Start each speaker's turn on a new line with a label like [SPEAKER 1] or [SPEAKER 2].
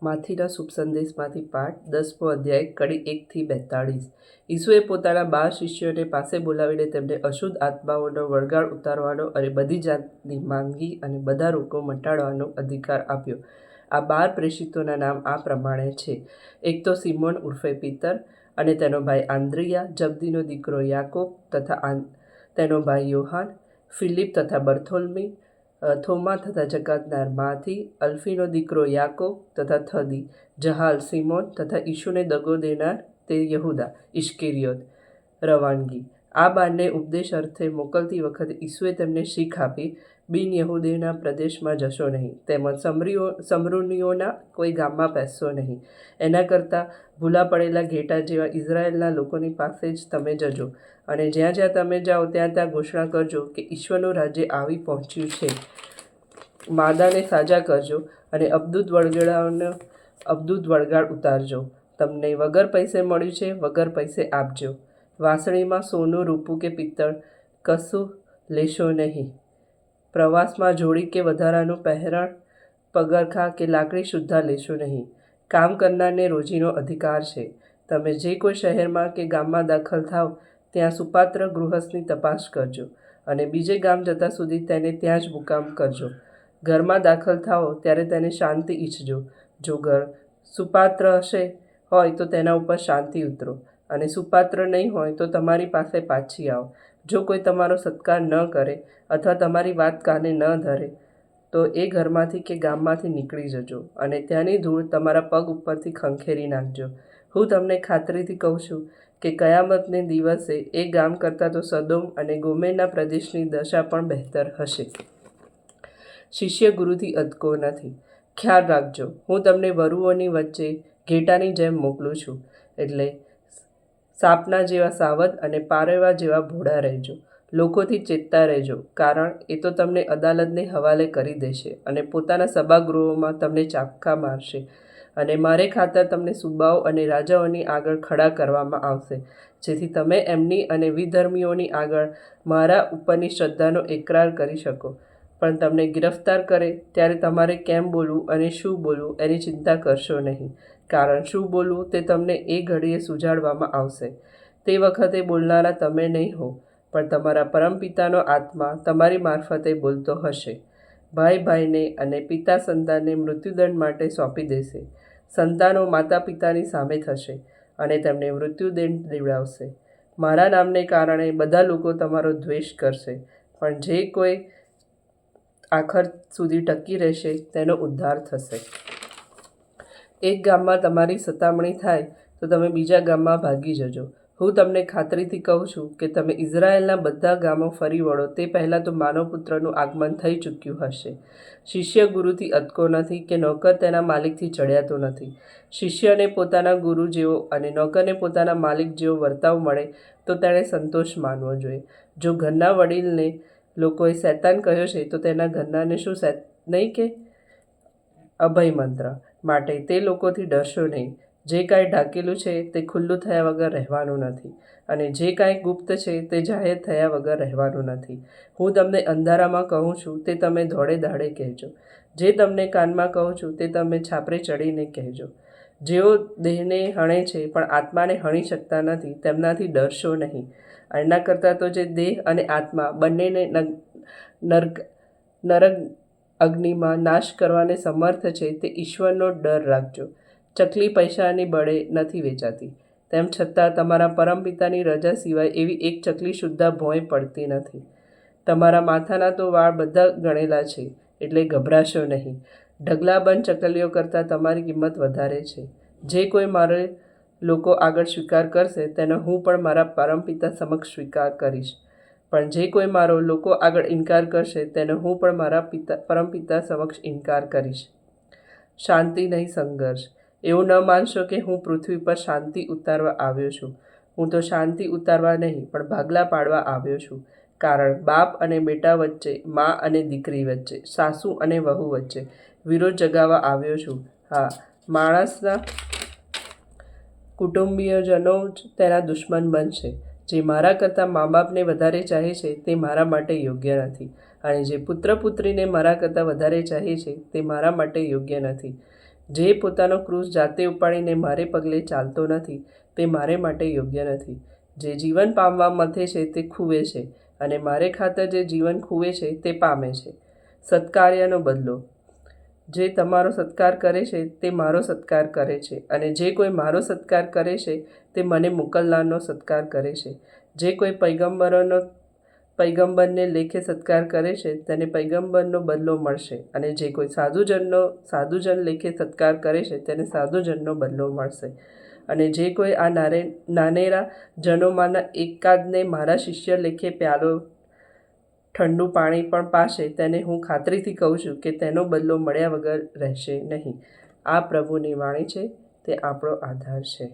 [SPEAKER 1] માથીના શુભ સંદેશમાંથી પાઠ 10મો અધ્યાય કડી 1-42। ઈસુએ પોતાના 12 શિષ્યોને પાસે બોલાવીને તેમને અશુદ્ધ આત્માઓનો વળગાડ ઉતારવાનો અને બધી જાતની માંદગી અને બધા રોગો મટાડવાનો અધિકાર આપ્યો। આ 12 પ્રેષિતોના નામ આ પ્રમાણે છે। એક તો સિમોન ઉર્ફે પિતર અને તેનો ભાઈ આંદ્રિયા, જબદીનો દીકરો યાકોબ તથા તેનો ભાઈ યોહાન, ફિલિપ તથા બર્થોલ્મી, થોમા તથા જકાતનાર માથી, અલ્ફીનો દીકરો યાકોબ તથા થદી, જહાલ સિમોન તથા ઈશુને દગો દેનાર તે યહુદા ઇશ્કરિયોત। રવાનગી। આ 12ને ઉપદેશ અર્થે મોકલતી વખતે ઈસુએ તેમને શીખ આપી, બિન યહૂદીઓના પ્રદેશમાં જશો નહીં, તેમજ સમરૂનીઓના કોઈ ગામમાં બેસશો નહીં। એના કરતાં ભૂલા પડેલા ઘેટા જેવા ઇઝરાયેલના લોકોની પાસે જ તમે જજો, અને જ્યાં જ્યાં તમે જાઓ ત્યાં ઘોષણા કરજો કે ઈશ્વરનું રાજ્ય આવી પહોંચ્યું છે। માદાને સાજા કરજો અને અબદૂત વળગાડ ઉતારજો। તમને વગર પૈસે મળ્યું છે, વગર પૈસે આપજો। વાસણીમાં સોનું, રૂપું કે પિત્તળ કશું લેશો નહીં। પ્રવાસમાં જોડી કે વધારાનું પહેરણ, પગરખાં કે લાકડી સુદ્ધા લેશો નહીં। કામ કરનારને રોજીનો અધિકાર છે। તમે જે કોઈ શહેરમાં કે ગામમાં દાખલ થાવ ત્યાં સુપાત્ર ગૃહસ્થની તપાસ કરજો, અને બીજે ગામ જતાં સુધી તેને ત્યાં જ મુકામ કરજો। ઘરમાં દાખલ થાઓ ત્યારે તેને શાંતિ ઈચ્છજો। જો ઘર સુપાત્ર હોય તો તેના ઉપર શાંતિ ઉતરો, અને સુપાત્ર નહીં હોય તો તમારી પાસે પાછી આવો। જો કોઈ તમારો સત્કાર ન કરે અથવા તમારી વાત કાને ન ધરે તો એ ઘરમાંથી કે ગામમાંથી નીકળી જજો, અને ત્યાંની ધૂળ તમારા પગ ઉપરથી ખંખેરી નાખજો। હું તમને ખાતરીથી કહું છું કે કયામતને દિવસે એ ગામ કરતાં તો સદોમ અને ગોમેરના પ્રદેશની દશા પણ બહેતર હશે। શિષ્ય ગુરુથી અટકો નથી। ખ્યાલ રાખજો, હું તમને વરુઓની વચ્ચે ઘેટાની જેમ મોકલું છું, એટલે સાપના જેવા સાવધ અને પારેવા જેવા ભોળા રહેજો। લોકોથી ચેતતા રહેજો, કારણ એ તો તમને અદાલતને હવાલે કરી દેશે અને પોતાના સભાગૃહોમાં તમને ચાબખા મારશે, અને મારે ખાતર તમને સુબાઓ અને રાજાઓની આગળ ખડા કરવામાં આવશે, જેથી તમે એમની અને વિધર્મીઓની આગળ મારા ઉપરની શ્રદ્ધાનો એકરાર કરી શકો। પણ તમને ગિરફ્તાર કરે ત્યારે તમારે કેમ બોલવું અને શું બોલવું એની ચિંતા કરશો નહીં, કારણ શું બોલવું તે તમને એ ઘડીએ સુજાડવામાં આવશે। તે વખતે બોલનારા તમે નહીં હો, પણ તમારા પરમપિતાનો આત્મા તમારી મારફતે બોલતો હશે। ભાઈ ભાઈને અને પિતા સંતાનને મૃત્યુદંડ માટે સોંપી દેશે। સંતાનો માતા પિતાની સામે થશે અને તેમને મૃત્યુદંડ દીવડાવશે। મારા નામને કારણે બધા લોકો તમારો દ્વેષ કરશે, પણ જે કોઈ આખર સુધી ટકી રહેશે તેનો ઉદ્ધાર થશે। એક ગામમાં તમારી સતામણી થાય તો તમે બીજા ગામમાં ભાગી જજો। હું તમને ખાતરીથી કહું છું કે તમે ઇઝરાયેલના બધા ગામો ફરી વળો તે પહેલાં તો માનવપુત્રનું આગમન થઈ ચૂક્યું હશે। શિષ્ય ગુરુથી અટકો નથી કે નોકર તેના માલિકથી ચડિયાતો નથી। શિષ્યને પોતાના ગુરુ જેવો અને નોકરને પોતાના માલિક જેવો વર્તાવ મળે તો તેણે સંતોષ માનવો જોઈએ। જો ઘરના વડીલને લોકોએ શૈતાન કહ્યો છે તો તેના ઘરનાને શું નહીં કે? અભય મંત્ર માટે તે લોકોથી ડરશો નહીં। જે કાંઈ ઢાંકેલું છે તે ખુલ્લું થયા વગર રહેવાનું નથી, અને જે કાંઈ ગુપ્ત છે તે જાહેર થયા વગર રહેવાનું નથી। હું તમને અંધારામાં કહું છું તે તમે ધોળે દાડે કહેજો, જે તમને કાનમાં કહું છું તે તમે છાપરે ચડીને કહેજો। જેઓ દેહને હણે છે પણ આત્માને હણી શકતા નથી, તેમનાથી ડરશો નહીં। એના કરતાં તો જે દેહ અને આત્મા બંનેને નરક અગ્નિમાં નાશ કરવાને સમર્થ છે તે ઈશ્વરનો ડર રાખજો। ચકલી પૈસાની બળે નથી વેચાતી, તેમ છતાં તમારા પરમપિતાની રજા સિવાય એવી એક ચકલી સુદ્ધા ભોંય પડતી નથી। તમારા માથાના તો વાળ બધા ગણેલા છે, એટલે ગભરાશો નહીં। ઢગલાબંધ ચકલીઓ કરતાં તમારી કિંમત વધારે છે। જે કોઈ મારે લોકો આગળ સ્વીકાર કરશે તેનો હું પણ મારા પરમપિતા સમક્ષ સ્વીકાર કરીશ, પણ જે કોઈ મારો લોકો આગળ ઇનકાર કરશે તેનો હું પણ મારા પરમપિતા સમક્ષ ઇનકાર કરીશ। શાંતિ નહીં, સંઘર્ષ। એવું ન માનશો કે હું પૃથ્વી પર શાંતિ ઉતારવા આવ્યો છું। હું તો શાંતિ ઉતારવા નહીં પણ ભાગલા પાડવા આવ્યો છું। કારણ બાપ અને બેટા વચ્ચે, મા અને દીકરી વચ્ચે, સાસુ અને વહુ વચ્ચે વિરોધ જગાવવા આવ્યો છું। હા, માણસના કુટુંબીયજનો જ તેના દુશ્મન બનશે। જે મારા કરતાં મા બાપને વધારે ચાહે છે તે મારા માટે યોગ્ય નથી, અને જે પુત્ર પુત્રીને મારા કરતાં વધારે ચાહે છે તે મારા માટે યોગ્ય નથી। જે પોતાનો ક્રૂસ જાતે ઉપાડીને મારે પગલે ચાલતો નથી તે મારે માટે યોગ્ય નથી. જે જીવન પામવા મથે છે તે ખુવે છે, અને મારે ખાતર જે જીવન ખુવે છે તે પામે છે. સત્કાર્યનો બદલો. જે તમારો સત્કાર કરે છે તે મારો સત્કાર કરે છે, અને જે કોઈ મારો સત્કાર કરે છે તે મને મોકલનારનો સત્કાર કરે છે. જે કોઈ પૈગંબરને લેખે સત્કાર કરે છે તેને પૈગંબરનો બદલો મળશે, અને જે કોઈ સાધુજન લેખે સત્કાર કરે છે તેને સાધુજનનો બદલો મળશે. અને જે કોઈ આ નાનેરા જનોમાંના એકાદને મારા શિષ્ય લેખે પ્યાલો ઠંડુ પાણી પણ પાશે તેને હું ખાતરીથી કહું છું કે તેનો બદલો મળ્યા વગર રહેશે નહીં. આ પ્રભુની વાણી છે, તે આપણો આધાર છે.